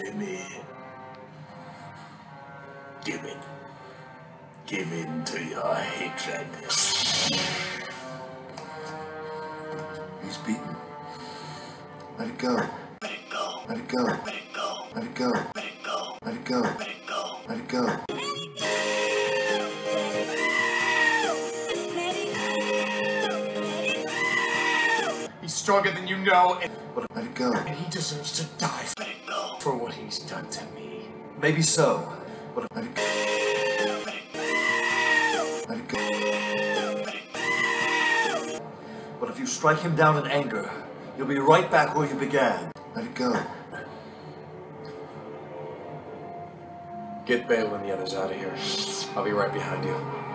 destroy me. Give in. Give in to your hatred. He's beaten. Let it go. Let it go. Let it go. Let it go. Let it go. Let it go. Let it go. Let it go. Let it go. He's stronger than you know, Let it go. and he deserves to die Let it go. for what he's done to me. Maybe so. Let it go. Let it go. Let it go. Let it go. But if you strike him down in anger, you'll be right back where you began. Let it go. Get Bale and the others out of here. I'll be right behind you.